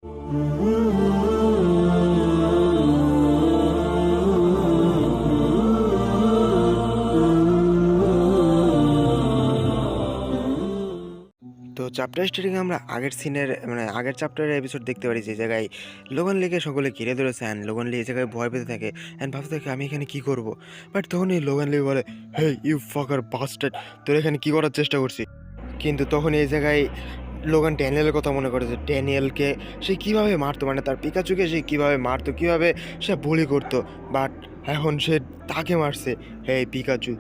তো chapter starting আমরা আগের সিনের আগের চ্যাপ্টারের এপিসোড দেখতে পারি যে জায়গায় লোগান লেকে সকলে ঘিরে ধরেছে অ্যান্ড লোগান লি এই জায়গায় ভয় পেতে থাকে অ্যান্ড ভাবতে থাকে আমি এখানে কি করব। বাট তখনই লোগান লি বলে হে ইউ ফাকার বাস্টার্ড, তোর এখানে কি করার চেষ্টা করছি। কিন্তু তখন এই জায়গায় লোগান ড্যানিয়েলের কথা মনে করে যে ড্যানিয়েলকে সে কীভাবে মারতো, মানে তার পিকাচুকে সে কীভাবে মারতো, কীভাবে সে বুলি করতো। বাট এখন সে তাকে মারছে। হে পিকাচু,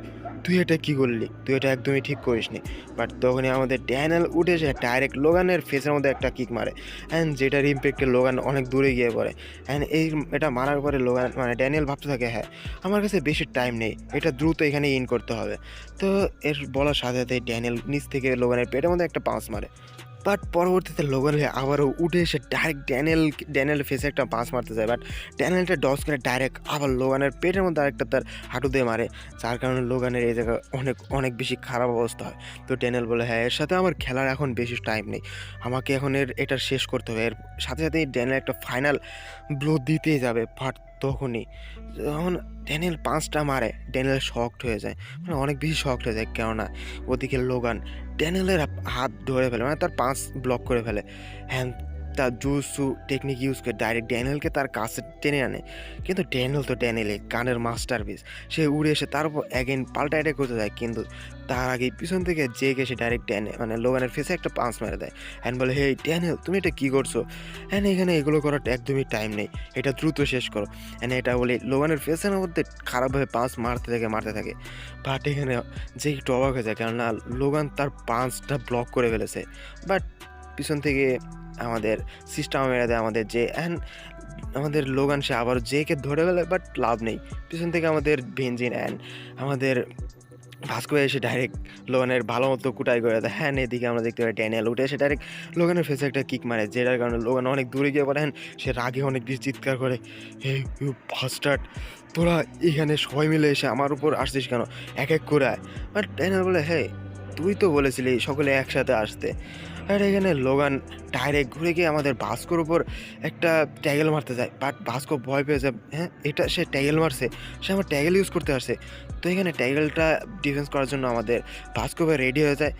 তুই এটা কী করলি, তুই এটা একদমই ঠিক করিসনি। বাট তখনই আমাদের ড্যানিয়েল উঠে এসে ডাইরেক্ট লোগানের ফেসের মধ্যে একটা কিক মারে অ্যান্ড যেটার ইম্প্যাক্টে লোগান অনেক দূরে গিয়ে পড়ে। অ্যান্ড এটা মারার পরে লোগান ড্যানিয়েল ভাবতে থাকে হ্যাঁ আমার কাছে বেশি টাইম নেই, এটা দ্রুত এখানে ইন করতে হবে। তো এর বলার সাথে সাথে ড্যানিয়েল নিচ থেকে লোগানের পেটের মধ্যে একটা পাঁচ মারে। বাট পরবর্তীতে লোগান আবারও উঠে এসে ডাইরেক্ট ড্যানিয়েলের ফেসে একটা পাঁচ মারতে যায়। বাট ড্যানিয়েলটা ডস করে ডাইরেক্ট আবার লোগানের পেটের মধ্যে আরেকটা তার হাঁটু দিয়ে মারে, যার কারণে লোগানের এই জায়গায় অনেক অনেক বেশি খারাপ অবস্থা হয়। তো ড্যানিয়েল বলে হ্যাঁ এর সাথে আমার খেলার এখন বেশি টাইম নেই, আমাকে এখন এটা শেষ করতে হবে। এর সাথে সাথেই ড্যানিয়েল একটা ফাইনাল ব্লো দিতেই যাবে। বাট তখনই যখন ড্যানিয়েল পাঁচটা মারে ড্যানিয়েল শকড হয়ে যায়, মানে অনেক বেশি শকড হয়ে যায়, কেননা ওদিকে লোগান ড্যানিয়েলের হাত ধরে ফেলে, মানে তার পাঁচ ব্লক করে ফেলে। হ্যাঁ তার জুসু টেকনিক ইউজ করে ডাইরেক্ট ড্যানিয়েলকে তার কাছে টেনে আনে। কিন্তু ড্যানিয়েল তো ড্যানিয়েলে গানের মাস্টারপিস, সে উড়ে এসে তার উপর অ্যাগেন পাল্টা অ্যাটাক করতে যায়। কিন্তু তার আগে পিছন থেকে জেকে এসে ডাইরেক্ট লোগানের ফেসে একটা পাঁচ মেরে দেয় অ্যান্ড বলে হে ড্যানিয়েল তুমি এটা কী করছো, হ্যাঁ এখানে এগুলো করার একদমই টাইম নেই, এটা দ্রুত শেষ করো। অ্যান্ড এটা বলে লোগানের ফেসের মধ্যে খারাপভাবে পাঁচ মারতে থাকে। বাট এখানে যে একটু অবাক হয়ে যায়, কেননা লোগান তার পাঁচটা ব্লক করে ফেলেছে। বাট পিছন থেকে আমাদের সিস্টেম মেরে দেয় আমাদের যে অ্যান্ড আমাদের লোগান সে আবার জেকে ধরে ফেলে। বাট লাভ নেই, পিছন থেকে আমাদের ভেঞ্জিন অ্যান্ড আমাদের ভাস্কো এসে ডাইরেক্ট লোগানের ভালো মতো কুটাই করে দেয়। হ্যাঁ এদিকে আমরা দেখতে পাই ড্যানিয়েল উঠে এসে ডাইরেক্ট লোগানের ফেসে একটা কিক মারে, যেটার কারণে লোগান অনেক দূরে গিয়ে পড়ে। সে রাগে অনেক বেশি চিৎকার করে হে ইউ বাস্টার্ড, তোরা এখানে সবাই মিলে এসে আমার উপর আসছিস কেন, এক এক করে আয়। বাট ড্যানিয়েল বলে হে তুই তো বলেছিলি সকলে একসাথে আসতে। আর এখানে লোগান ডাইরেক্ট ঘুরে গিয়ে আমাদের ভাস্কোর উপর একটা ট্যাগেল মারতে যায়। বাট ভাস্কো ভয় পেয়ে যায়, হ্যাঁ এটা সে ট্যাগেল মারছে, সে আমার ট্যাগেল ইউজ করতে আসছে। তো এখানে ট্যাগেলটা ডিফেন্স করার জন্য আমাদের ভাস্কো রেডি হয়ে যায়।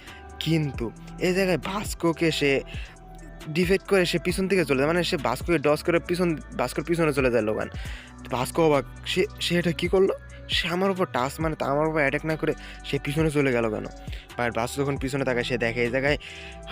কিন্তু এই জায়গায় ভাস্কোকে সে ডিফেক্ট করে সে পিছন থেকে চলে যায়, মানে সে ভাস্কোকে ডস করে ভাস্কোর পিছনে চলে যায় লোগান। ভাস্কো অবাক, সে এটা কী করলো, সে আমার উপর টাচ মানে তা আমার উপর অ্যাটাক না করে সে পিছনে চলে গেল কেন। বাট ভাস্কো যখন পিছনে তাকায় সে দেখে এই জায়গায়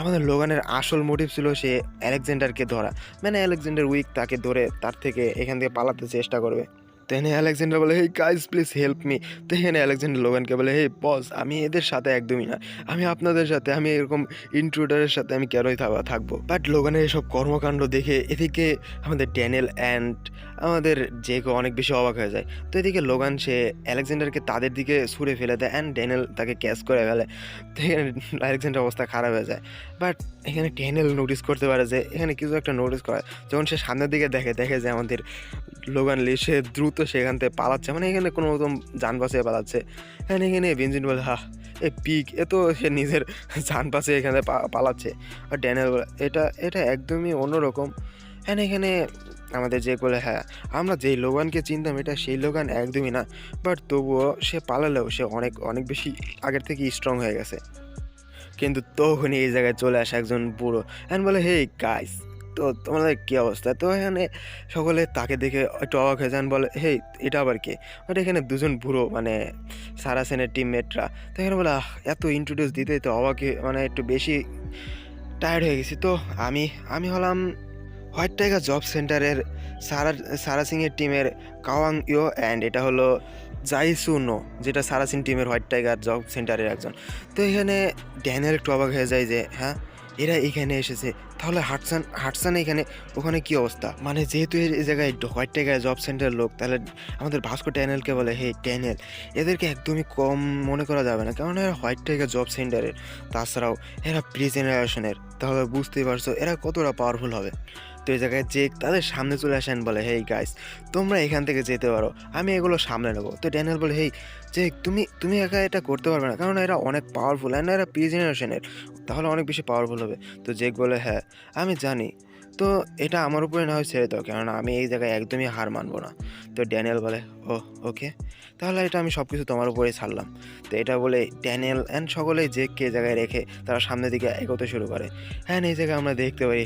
আমাদের লোগানের আসল মোটিভ ছিল সে আলেকজান্ডারকে ধরা, মানে আলেকজান্ডার উইক, তাকে ধরে তার থেকে এখান থেকে পালাতে চেষ্টা করবে। তো এখানে আলেকজান্ডার বলে hey guys please help me. তো এখানে আলেকজান্ডার লোগানকে বলে হে বস আমি এদের সাথে একদমই না, আমি আপনাদের সাথে, আমি এরকম ইন্ট্রুডারের সাথে আমি কেনই থাকবো। বাট লোগানের এসব কর্মকাণ্ড দেখে এদিকে আমাদের ড্যানিয়েল অ্যান্ড আমাদের জেকো অনেক বেশি অবাক হয়ে যায়। তো এদিকে লোগান সে আলেকজান্ডারকে তাদের দিকে ছুঁড়ে ফেলে দেয় অ্যান্ড ড্যানিয়েল তাকে ক্যাচ করে ফেলে। তো এখানে আলেকজান্ডার অবস্থা খারাপ হয়ে যায়। বাট এখানে ড্যানিয়েল নোটিস করতে পারে যে এখানে কিছু একটা নোটিস করে, যখন সে সামনের দিকে দেখে যে আমাদের লোগান লি সে দ্রুত সেখান থেকে পালাচ্ছে, মানে এখানে কোনো মতন যান বাঁচিয়ে পালাচ্ছে। হ্যাঁ এখানে বেঞ্জিন বলে হা এ পিক, এ তো সে নিজের যান বাঁচিয়ে এখানে পালাচ্ছে। আর ড্যানিয়েল বলে এটা এটা একদমই অন্যরকম। হ্যাঁ এখানে আমাদের যে বলে হ্যাঁ আমরা যেই লোগানকে চিনতাম এটা সেই লোগান একদমই না, বাট তবুও সে পালালেও সে অনেক অনেক বেশি আগের থেকে স্ট্রং হয়ে গেছে। কিন্তু তখনই এই জায়গায় চলে আসে একজন বুড়ো অ্যান্ড বলে হে গাইস, তো তোমাদের কী অবস্থা। তো এখানে সকলে তাকে দেখে একটু অবাক হয়ে যান, বলে হে এটা আবার কে। বাট এখানে দুজন বুড়ো মানে সারাসেনের টিমমেটরা। তো এখানে বলে এত ইন্ট্রোডিউস দিতে দিতে অবাক মানে একটু বেশি টায়ার্ড হয়ে গেছি। তো আমি আমি হলাম হোয়াইট টাইগার জব সেন্টারের সারা সিংয়ের টিমের কাওয়াং ইও অ্যান্ড এটা হলো জাইসুনো, যেটা সারা সিং টিমের হোয়াইট টাইগার জব সেন্টারের একজন। তো এখানে ড্যানিয়েল একটু অবাক হয়ে যায় যে হ্যাঁ এরা এখানে এসেছে, তাহলে হাটসান এখানে ওখানে কি অবস্থা, মানে যেহেতু এই জায়গায় হোয়াইট টাইগার জব সেন্টারের লোক, তাহলে আমাদের ভাস্কো ড্যানিয়েলকে বলে হে ড্যানিয়েল এদেরকে একদমই কম মনে করা যাবে না, কারণ এরা হোয়াইট টাইগার জব সেন্টারের, তাছাড়াও এরা প্রি জেনারেশনের, তাহলে বুঝতেই পারছো এরা কতটা পাওয়ারফুল হবে। তো এই জায়গায় যে তাদের সামনে চলে আসেন বলে হেই গাইস তোমরা এখান থেকে যেতে পারো, আমি এগুলো সামনে নেবো। তো ড্যানিয়েল বলে হেই যে তুমি একা এটা করতে পারবে না, কারণ এরা অনেক পাওয়ারফুল অ্যান্ড এরা প্রি জেনারেশনের, তাহলে অনেক বেশি পাওয়ারফুল হবে। তো জেক বলে হ্যাঁ আমি জানি, তো এটা আমার উপরে না হয় ছেড়ে দাও, কেননা আমি এই জায়গায় একদমই হার মানবো না। তো ড্যানিয়েল বলে, ও ওকে, তাহলে এটা আমি সব কিছু তোমার উপরেই ছাড়লাম। তো এটা বলে ড্যানিয়েল অ্যান্ড সকলেই জেককে জায়গায় রেখে তারা সামনের দিকে এগোতে শুরু করে। হ্যাঁ, এই জায়গায় আমরা দেখতে পাই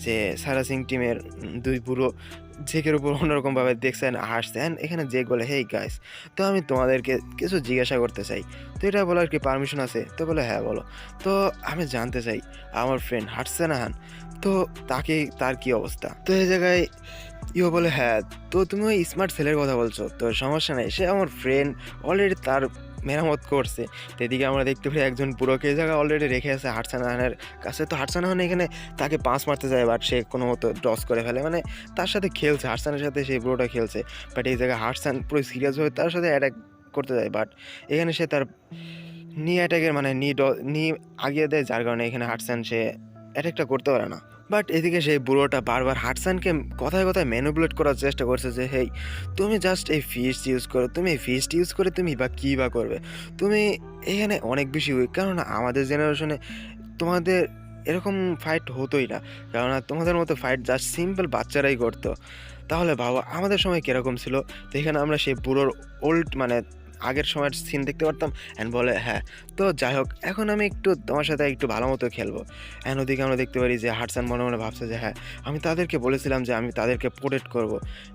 যে সারা সিং টিমের দুই পুরো জেকের উপর অন্যরকমভাবে দেখছেন, হাসছেন। এখানে জেক বলে, হেই গাইস, তো আমি তোমাদেরকে কিছু জিজ্ঞাসা করতে চাই। তো এটা বলার কি পারমিশন আছে? তো বলে, হ্যাঁ বলো। তো আমি জানতে চাই আমার ফ্রেন্ড হাটসেনাহান, তো তার কি অবস্থা? তো এই জায়গায় বলে, হ্যাঁ, তো তুমি ওই স্মার্ট ছেলের কথা বলছো, তো সমস্যা নেই, সে আমার ফ্রেন্ড, অলরেডি তার মেরামত করছে। তো এদিকে আমরা দেখতে পাই একজন পুরোকে এই জায়গায় অলরেডি রেখে আছে হাটসানাহানের কাছে। তো হাটসানাহান এখানে তাকে পাঁচ মারতে যায়, বাট সে কোনো মতো ডস করে ফেলে, মানে তার সাথে খেলছে, হাটসানের সাথে সেই পুরোটা খেলছে। বাট এই জায়গায় হাটসান পুরো সিরিয়াস হয়ে তার সাথে অ্যাটাক করতে যায়, বাট এখানে সে তার নি অ্যাটাকের মানে নি আগিয়ে দেয়, যার কারণে এখানে হাটসান সে অ্যাটাকটা করতে পারে না। বাট এদিকে সেই বুড়োটা বারবার হাটসানকে কথায় কথায় ম্যানিপুলেট করার চেষ্টা করছে যে, হেই, তুমি জাস্ট এই ফিস্ট ইউজ করো, তুমি এই ফিস্ট ইউজ করে তুমি বা কী বা করবে, তুমি এখানে অনেক বেশি উইক, কেননা আমাদের জেনারেশনে তোমাদের এরকম ফাইট হতোই না, কেননা তোমাদের মতো ফাইট জাস্ট সিম্পল বাচ্চারাই করতো। তাহলে ভাবো আমাদের সময় কীরকম ছিল। তো এখানে আমরা সেই বুড়োর ওল্ড মানে আগের সময়ের সিন দেখতে পারতাম। অ্যান্ড বলে, হ্যাঁ, তো যাই হোক, এখন আমি একটু তোমার সাথে একটু ভালো মতো খেলবো। অ্যান্ড ওদিকে আমরা দেখতে পারি যে হাটসান মনে মনে ভাবছে যে, হ্যাঁ, আমি তাদেরকে বলেছিলাম যে আমি তাদেরকে প্রোটেক্ট করব,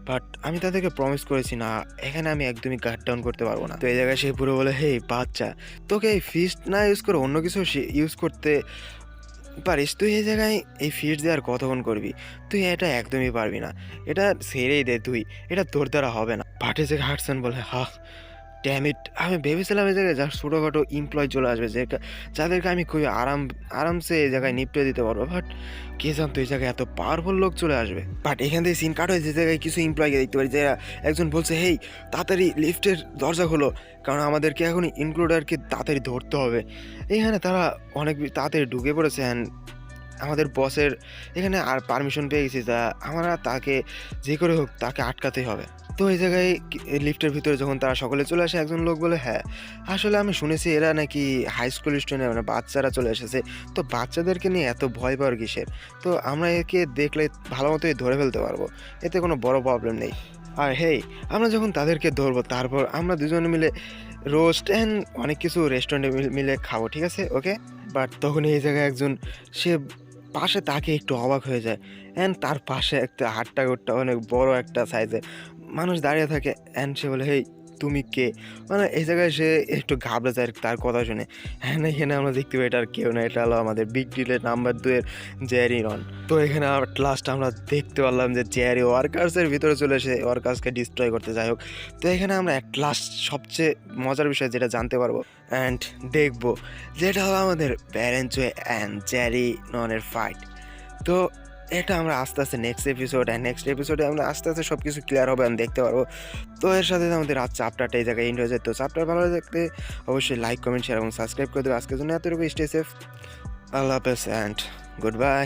বাট আমি তাদেরকে প্রমিস করেছি না, এখানে আমি একদমই গার্ড ডাউন করতে পারবো না। তো এই জায়গায় সে পুরো বলে, হেই বাচ্চা, তোকে এই ফিস্ট না ইউজ করে অন্য কিছু ইউজ করতে পারিস, তুই এই জায়গায় এই ফিস্ট দিয়ে আর কতক্ষণ করবি, তুই এটা একদমই পারবি না, এটা ছেড়েই দে তুই, এটা তোর দ্বারা হবে না। বাটে যে হাটসান বলে, হা, ড্যামিট, আমি ভেবেছিলাম এই জায়গায় যার ছোটোখাটো এমপ্লয় চলে আসবে, যাদেরকে আমি খুবই আরামসে এই জায়গায় নিপটে দিতে পারবো, বাট কে জানতো এই জায়গায় এত পাওয়ারফুল লোক চলে আসবে। বাট এখান থেকে সিন কাট হয়ে যে জায়গায় কিছু এমপ্লয়কে দেখতে পারি, যে একজন বলছে, হেই, তাড়াতাড়ি লিফটের দরজা খোলো, কারণ আমাদেরকে এখন ইনক্লুডারকে তাড়াতাড়ি ধরতে হবে। এখানে তারা অনেক তাড়াতাড়ি ঢুকে পড়েছে, অ্যান্ড আমাদের বসের এখানে আর পারমিশন পেয়ে গেছি, যা আমরা তাকে যে করে হোক তাকে আটকাতেই হবে। তো এই জায়গায় লিফটের ভিতরে যখন তারা সকলে চলে আসে, একজন লোক বলে, হ্যাঁ, আসলে আমি শুনেছি এরা নাকি হাই স্কুল স্টুডেন্ট, মানে বাচ্চারা চলে এসেছে, তো বাচ্চাদেরকে নিয়ে এত ভয় পাওয়ার কিসের, তো আমরা একে দেখলে ভালো মতোই ধরে ফেলতে পারবো, এতে কোনো বড় প্রবলেম নেই। আর হেই, আমরা যখন তাদেরকে ধরবো তারপর আমরা দুজনে মিলে রোস্ট অ্যান্ড অনেক কিছু রেস্টুরেন্টে মিলে খাবো, ঠিক আছে, ওকে। বাট তখন এই জায়গায় একজন সে পাশে তাকে একটু অবাক হয়ে যায়, অ্যান্ড তার পাশে একটা হাট্টা গোট্টা অনেক বড় একটা সাইজের মানুষ দাঁড়িয়ে থাকে, অ্যান্ড সে বলে, হেই, তুমি কে? মানে এই জায়গায় সে একটু ঘাবড়ে যায় তার কথা শুনে। হ্যাঁ, না, এখানে আমরা দেখতে পাই এটা আর কেউ না, এটা হলো আমাদের বিগ ডিলের নাম্বার 2 এর জ্যারি রন। তো এখানে লাস্ট আমরা দেখতে পারলাম যে জ্যারি ওয়ার্কার্সের ভিতরে চলে এসে ওয়ার্কার্সকে ডিস্ট্রয় করতে, যাই হোক। তো এখানে আমরা অ্যাট লাস্ট সবচেয়ে মজার বিষয় যেটা জানতে পারবো অ্যান্ড দেখবো, যেটা হলো আমাদের ব্যারেঞ্চো অ্যান্ড জ্যারি ননের ফাইট। তো এটা আমরা আস্তে আস্তে নেক্সট এপিসোডে আমরা আস্তে আস্তে সব কিছু ক্লিয়ার হবে, আমি দেখতে পারবো। তো এর সাথে আমাদের আজ চ্যাপ্টারটা এই জায়গায় এন্ড হয়ে যায়। তো চ্যাপ্টার ভালো লাগলে অবশ্যই লাইক, কমেন্ট, শেয়ার এবং সাবস্ক্রাইব করে দেবে। আজকের জন্য এতটুকু, স্টে সেফ, আল্লাহ হাফেজ অ্যান্ড গুড বাই।